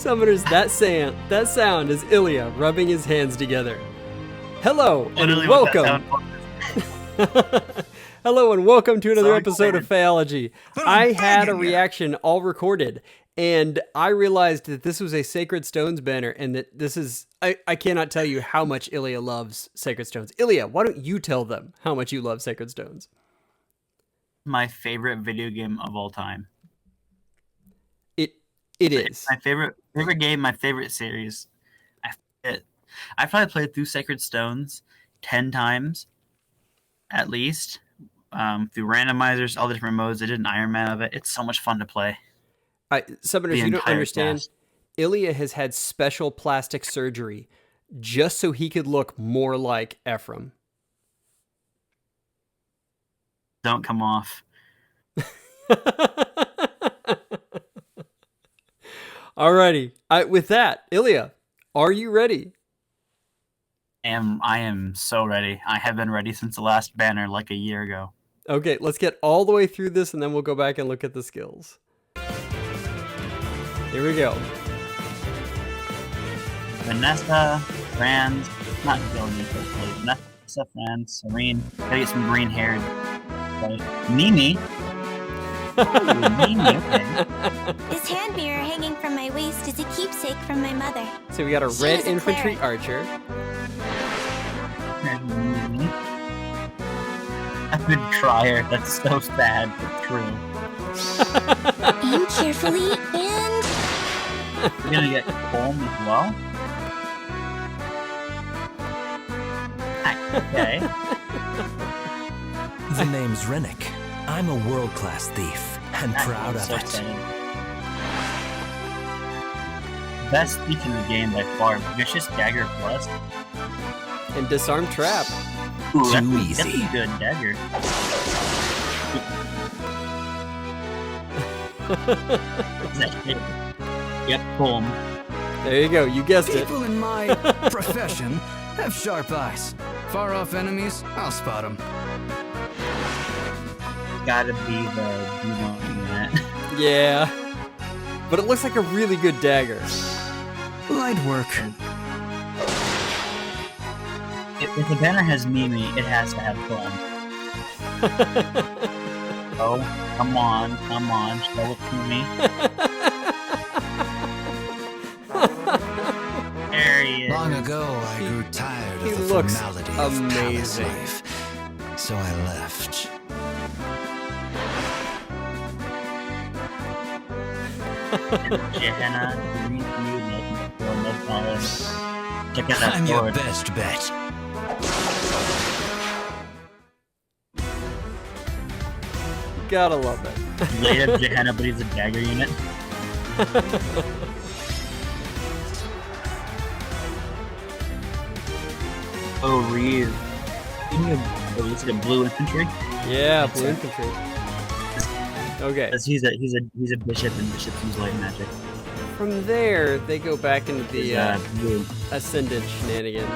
Summoners, that sound is Ilya rubbing his hands together. Hello and welcome. Hello and welcome to another episode of FEHology. I had a reaction all recorded, and I realized that this was a Sacred Stones banner, and that this is... I cannot tell you how much Ilya loves Sacred Stones. Ilya, why don't you tell them how much you love Sacred Stones? My favorite video game of all time. It is. My favorite game, my favorite series. I probably played through Sacred Stones 10 times, at least, through randomizers, all the different modes. I did an Iron Man of it. It's so much fun to play. Summoners, you don't understand. Cast. Ilya has had special plastic surgery just so he could look more like Ephraim. Don't come off. Alrighty. With that, Ilya, are you ready? I am so ready. I have been ready since the last banner like a year ago. Okay, let's get all the way through this and then we'll go back and look at the skills. Here we go. Vanessa, Franz, not Jillian, hopefully. Vanessa, Franz, Serene. Gotta get some green haired. Right. Neimi. This hand mirror hanging from my waist is a keepsake from my mother. So we got a red infantry archer. A good crier. That's so sad, but true. Aim carefully and... We're gonna get Colm as well. Okay. The name's Rennac. I'm a world-class thief, and proud of it. Best thief in the game by far. Vicious Dagger Plus. And Disarm Trap. Ooh, Too easy. That's a good dagger. Yep, Colm. There you go, you guessed it. People in my profession have sharp eyes. Far off enemies, I'll spot them. Gotta be the demon unit. Yeah. But it looks like a really good dagger. Light work. If the banner has Neimi, it has to have Colm. Oh, come on, show it to me. There he is. Long ago, I grew tired He of the looks formality of palace amazing. life, so I left. Gehenna, check out that I'm your sword. best bet. Gotta love it. Blade of Gehenna, but he's a dagger unit. Oh, Reeve. Oh, looks like a blue infantry. Yeah, blue infantry. Okay. Because he's a bishop, and bishops use light magic. From there, they go back into the Blue. Ascendant shenanigans.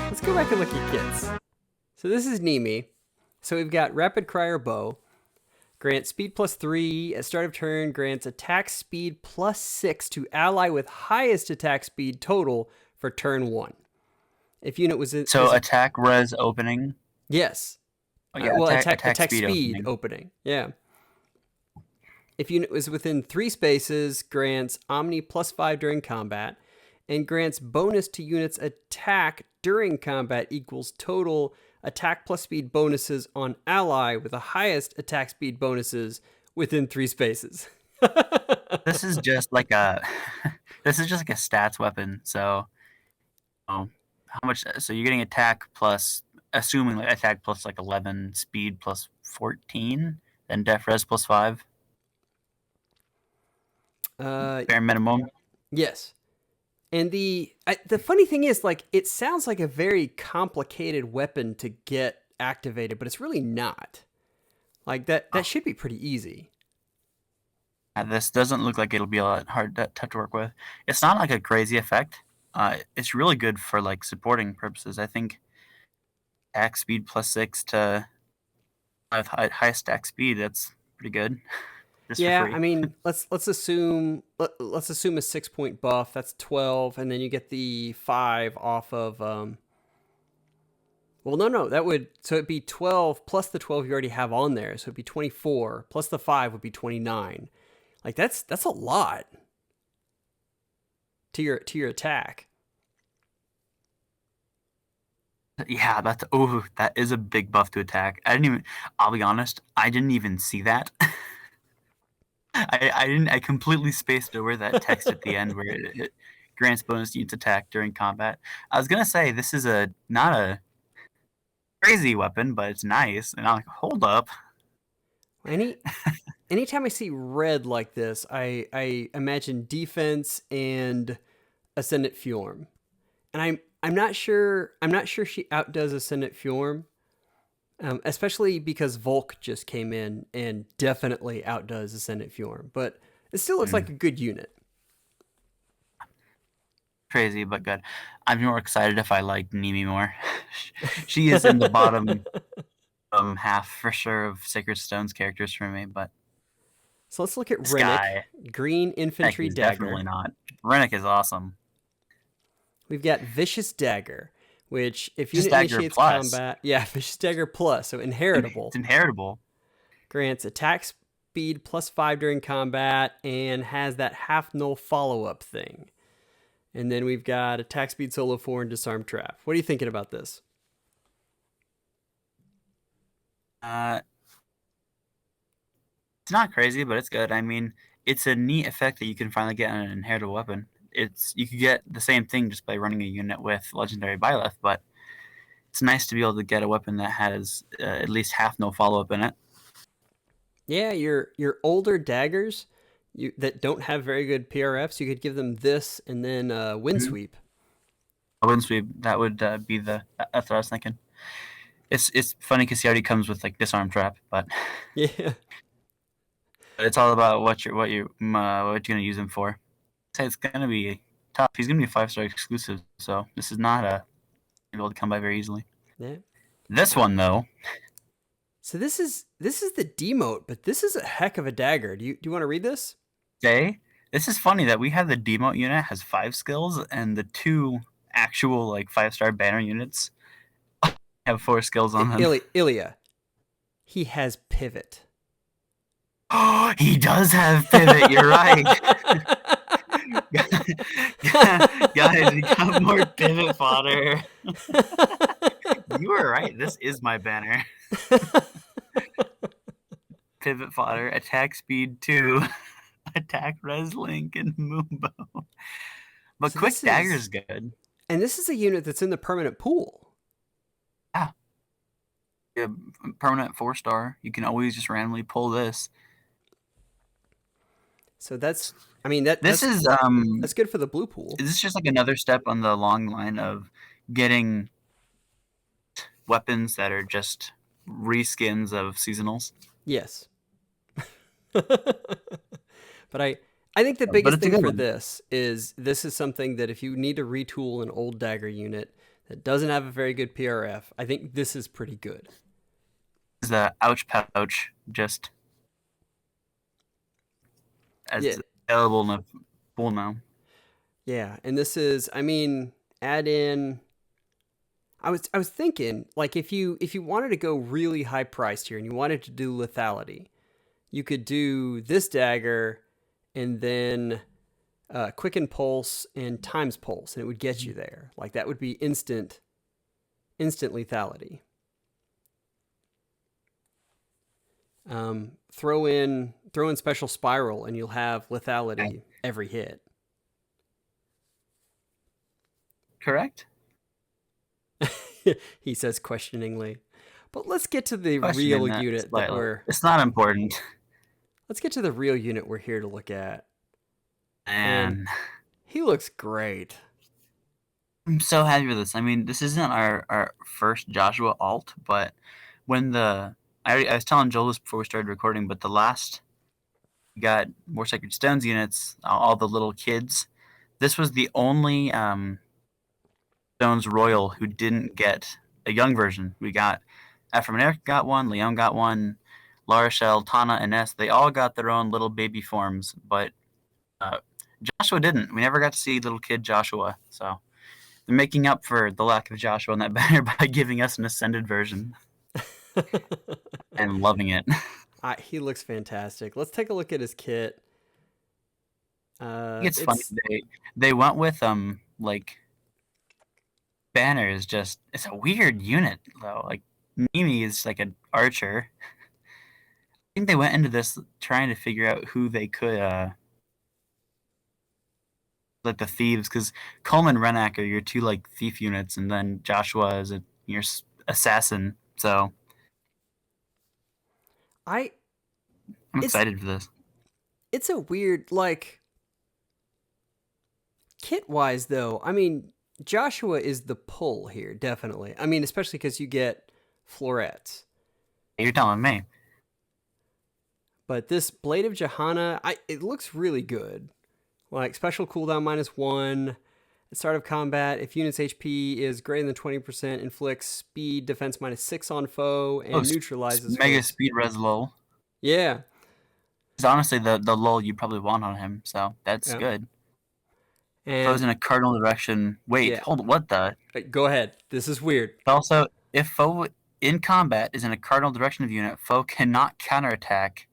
Let's go back and look at kits. So this is Neimi. So we've got Rapid Crier Bow. Grants speed +3 at start of turn. Grants attack speed +6 to ally with highest attack speed total for turn 1. If unit was in... So attack res opening? Yes. Oh, yeah, Well, attack speed opening. Yeah. If unit was within 3 spaces, grants Omni +5 during combat, and grants bonus to units' attack during combat equals total attack plus speed bonuses on ally with the highest attack speed bonuses within 3 spaces. This is just like a stats weapon. So, how much? So you're getting attack plus, assuming like attack plus like 11, speed plus 14, then def res plus 5. Bare minimum. Yes. And the funny thing is, like, it sounds like a very complicated weapon to get activated, but it's really not. Like, that should be pretty easy. This doesn't look like it'll be a lot tough to work with. It's not like a crazy effect. It's really good for like supporting purposes. I think attack speed +6 to highest attack speed. That's pretty good. just Yeah, for free. I mean, let's assume let's assume a 6-point buff. That's 12, and then you get the 5 off of. Well, no, it'd be 12 plus the 12 you already have on there, so it'd be 24 plus the 5 would be 29. Like that's a lot to your attack. Yeah, that is a big buff to attack. I'll be honest, I didn't even see that. I completely spaced over that text at the end where it grants bonus units attack during combat. I was gonna say this is not a crazy weapon, but it's nice. And I'm like, hold up. Anytime I see red like this, I imagine defense and Ascendant Fjorm. And I'm not sure she outdoes Ascendant Fjorm. Especially because Volk just came in and definitely outdoes Ascendant Fjorm, but it still looks like a good unit. Crazy, but good. I'm more excited if I like Neimi more. She is in the bottom half for sure of Sacred Stone's characters for me, but So let's look at Rennac, green infantry Heck, dagger. definitely not. Rennac is awesome. We've got Vicious Dagger, which if Vicious unit Dagger initiates plus. combat, Vicious Dagger plus, so inheritable. It's inheritable. Grants attack speed plus 5 during combat and has that half null follow-up thing. And then we've got attack speed solo 4 and disarm trap. What are you thinking about this? It's not crazy, but it's good. I mean, it's a neat effect that you can finally get on an inheritable weapon. You could get the same thing just by running a unit with legendary Byleth, but it's nice to be able to get a weapon that has at least half no follow-up in it. Yeah, your older daggers that don't have very good PRFs, you could give them this and then Windsweep. A Windsweep, that would be that's what I was thinking. It's funny because he already comes with like disarm trap, but yeah, it's all about what you're gonna use him for. It's gonna be tough. He's gonna be a 5-star exclusive, so this is not able to come by very easily. Yeah. This one though. So this is the demote, but this is a heck of a dagger. Do you want to read this? Okay. This is funny that we have the demote unit has 5 skills, and the 2 actual like 5-star banner units have 4 skills on them. Ilya. He has pivot. Oh, he does have pivot. You're right. Guys, we got more pivot fodder. You were right. This is my banner. Pivot fodder, attack speed 2, attack res link, and moonbow. But so quick dagger is good. And this is a unit that's in the permanent pool. Yeah, permanent 4-star. You can always just randomly pull this. So that's good for the blue pool. This is just like another step on the long line of getting weapons that are just reskins of seasonals. Yes. But I think the biggest thing for this is something that if you need to retool an old dagger unit that doesn't have a very good PRF, I think this is pretty good. Is the ouch pouch just as available in the pool now? Yeah, and this is, I mean, add in. I was thinking, like, if you wanted to go really high priced here and you wanted to do lethality, you could do this dagger and then quicken pulse and times pulse, and it would get you there. Like, that would be instant lethality. Throw in special spiral and you'll have lethality every hit. Correct. He says questioningly. But let's get to the real unit It's not important. Let's get to the real unit we're here to look at. And he looks great. I'm so happy with this. I mean, this isn't our first Joshua alt, but when I was telling Joel this before we started recording, but the last we got more Sacred Stones units, all the little kids. This was the only Stones Royal who didn't get a young version. We got Ephraim and Eric got one, Leon got one, La Rochelle, Tana, and Ness, they all got their own little baby forms, but Joshua didn't. We never got to see little kid Joshua, so they're making up for the lack of Joshua in that banner by giving us an ascended version and loving it. He looks fantastic. Let's take a look at his kit. It's funny they went with like banners. Just it's a weird unit though. Like Neimi is like an archer. I think they went into this trying to figure out who they could like the thieves, because Colm and Rennac are your two like thief units, and then Joshua is your assassin. So I'm excited for this. It's a weird like kit wise though. I mean, Joshua is the pull here, definitely. I mean, especially because you get florets. You're telling me. But this Blade of Johanna, it looks really good. Like, special cooldown -1. At start of combat, if unit's HP is greater than 20%, inflicts speed defense -6 on foe, and neutralizes mega foes. speed res lull. Yeah. It's honestly the lull you probably want on him, so that's good. And Foe's in a cardinal direction. Wait, hold, what the? Go ahead. This is weird. Also, if foe in combat is in a cardinal direction of unit, foe cannot counterattack.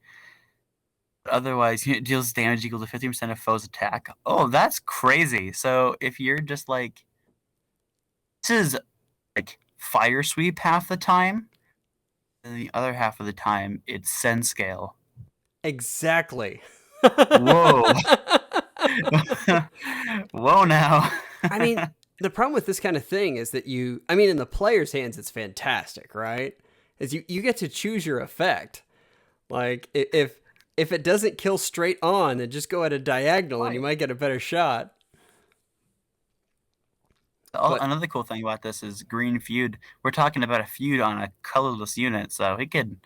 Otherwise, unit deals damage equal to 50% of foe's attack. Oh, that's crazy. So if you're just like, this is like fire sweep half the time, and the other half of the time it's send scale. Exactly. Whoa. Whoa now. I mean, the problem with this kind of thing is that in the player's hands, it's fantastic, right? Is you get to choose your effect. Like, if it doesn't kill straight on, then just go at a diagonal and you might get a better shot. Another cool thing about this is green feud. We're talking about a feud on a colorless unit, so he can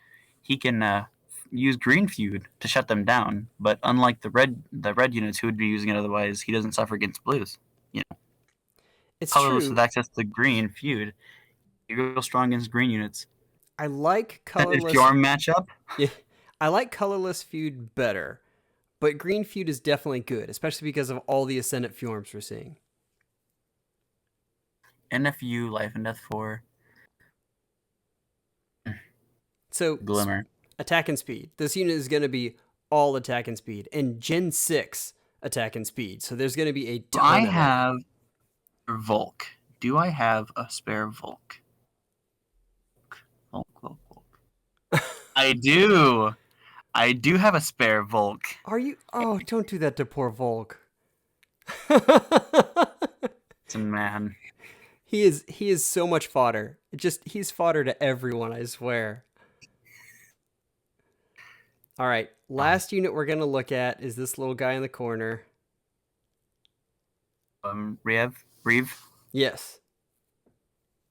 use green feud to shut them down. But unlike the red units who would be using it otherwise, he doesn't suffer against blues. It's colorless true. with access to green feud. You're real strong against green units. I like colorless. If your matchup. Yeah, I like colorless feud better, but green feud is definitely good, especially because of all the Ascendant Fjorms we're seeing. NFU, Life and Death 4. So, Glimmer. Attack and speed. This unit is going to be all attack and speed, and Gen 6 attack and speed. So there's going to be a ton I of them. have Volk. Do I have a spare Volk? Volk. I do. I do have a spare Volk. Are you? Oh, don't do that to poor Volk. Man. He is so much fodder. He's fodder to everyone, I swear. All right, last unit we're going to look at is this little guy in the corner. Reeve? Yes.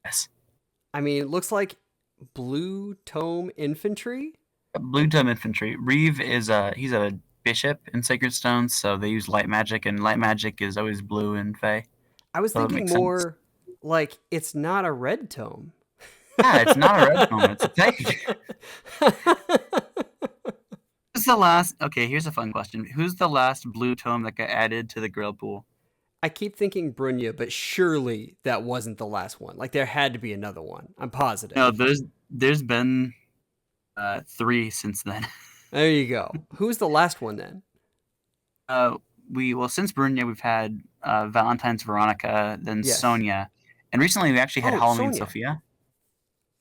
Yes. I mean, it looks like Blue Tome Infantry. Blue Tome Infantry. Reeve is he's a bishop in Sacred Stones, so they use light magic, and light magic is always blue in Fae. I was thinking more like it's not a red tome. Yeah, it's not a red tome. It's a tank. Who's the last? Okay, here's a fun question. Who's the last blue tome that got added to the Grail pool? I keep thinking Brunya, but surely that wasn't the last one. Like, there had to be another one. I'm positive. No, there's been 3 since then. There you go. Who's the last one then? Since Brunya, we've had Valentine's Veronica, then Yes. Sonia, and recently we actually had Halloween Sonia. Sophia.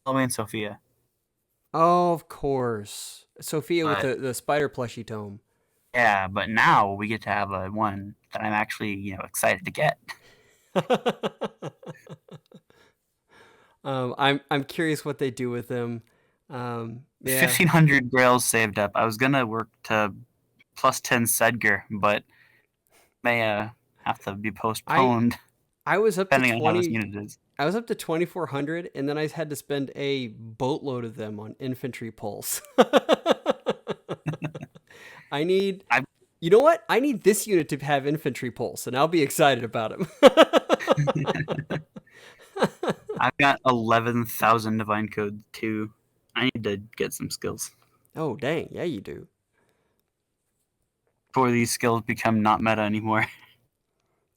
Halloween Sophia. Oh, of course. Sophia with the spider plushie tome. Yeah, but now we get to have one that I'm actually, excited to get. I'm curious what they do with them. Yeah. 1,500 Grails saved up. I was gonna work to +10 Sedgar, but may have to be postponed. I was up depending to on how this 20. unit is. I was up to 2,400, and then I had to spend a boatload of them on infantry pulse. You know what? I need this unit to have infantry pulse, and I'll be excited about him. I've got 11,000 Divine Code too. I need to get some skills. Oh, dang. Yeah, you do. Before these skills become not meta anymore.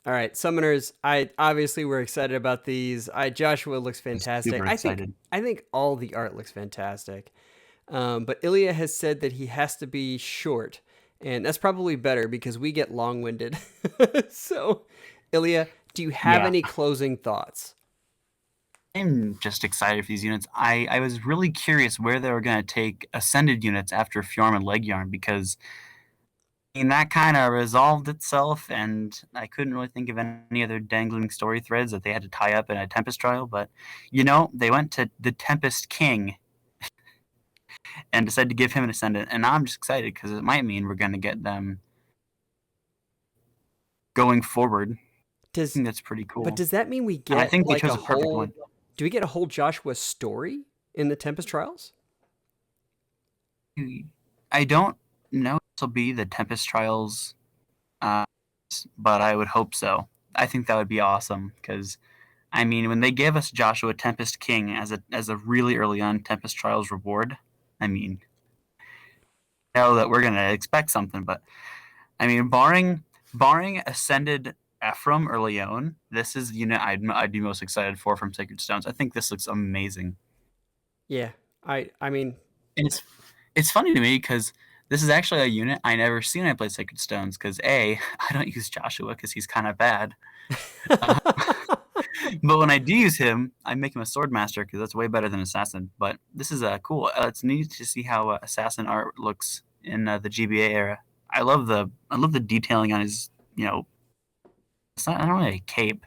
All right, summoners. We're excited about these. Joshua looks fantastic. Super excited. I think all the art looks fantastic. But Ilya has said that he has to be short, and that's probably better because we get long-winded. So, Ilya, do you have any closing thoughts? I'm just excited for these units. I was really curious where they were going to take Ascended units after Fjorm and Leguiarn, because that kind of resolved itself, and I couldn't really think of any other dangling story threads that they had to tie up in a Tempest trial. But, they went to the Tempest King and decided to give him an Ascendant, and I'm just excited because it might mean we're going to get them going forward. I think that's pretty cool. But does that mean we get I think they chose a perfect one. Do we get a whole Joshua story in the Tempest Trials? I don't know if this will be the Tempest Trials, but I would hope so. I think that would be awesome because, when they gave us Joshua Tempest King as a really early on Tempest Trials reward, know that we're gonna expect something. But barring Ascended Ephraim or Leon, this is the unit I'd be most excited for from Sacred Stones. I think this looks amazing. Yeah, and it's funny to me because this is actually a unit I never seen when I play Sacred Stones. Because I don't use Joshua because he's kind of bad. But when I do use him, I make him a Sword Master because that's way better than Assassin. But this is cool. It's neat to see how Assassin art looks in the GBA era. I love the detailing on his it's not really a cape.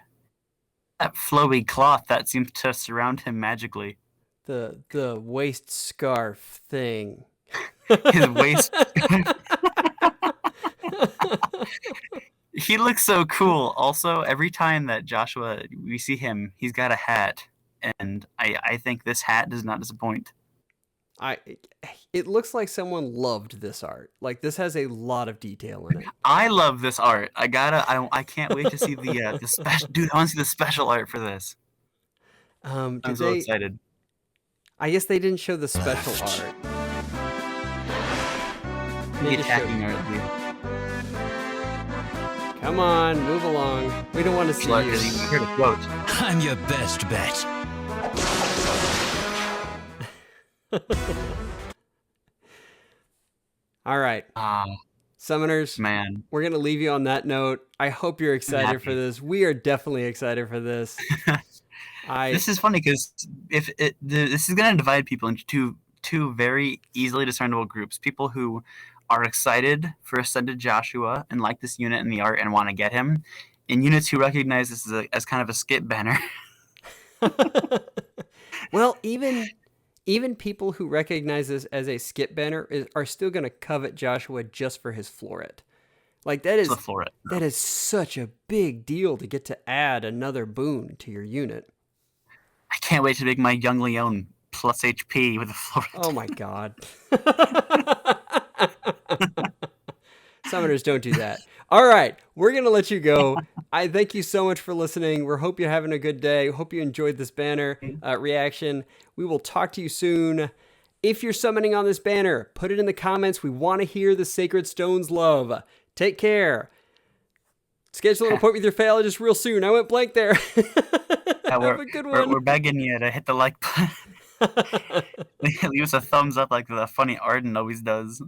That flowy cloth that seems to surround him magically. The waist scarf thing. His waist. He looks so cool. Also, every time that Joshua, we see him, he's got a hat, and I think this hat does not disappoint. It looks like someone loved this art. Like, this has a lot of detail in it. I love this art. I can't wait to see the special. Dude, I want to see the special art for this. I'm so excited. I guess they didn't show the special art. The attacking art, dude. Come on, move along. We don't want to see you. Here to quote. I'm your best bet. All right. Summoners, man, we're going to leave you on that note. I hope you're excited for this. We are definitely excited for this. This is funny because this is going to divide people into two very easily discernible groups. People who are excited for Ascended Joshua and like this unit and the art and want to get him, and units who recognize this as kind of a skip banner. Well, even people who recognize this as a skip banner are still going to covet Joshua just for his floret. Like, that is such a big deal to get to add another boon to your unit. I can't wait to make my young Leon plus HP with a floret. Oh my god. Summoners, don't do that. All right, we're going to let you go. I thank you so much for listening. We hope you're having a good day. Hope you enjoyed this banner reaction. We will talk to you soon. If you're summoning on this banner, put it in the comments. We want to hear the Sacred Stones love. Take care. Schedule an appointment with your FEHologist real soon. I went blank there. Have a good one. We're begging you to hit the like button. Leave us a thumbs up like the funny Arden always does.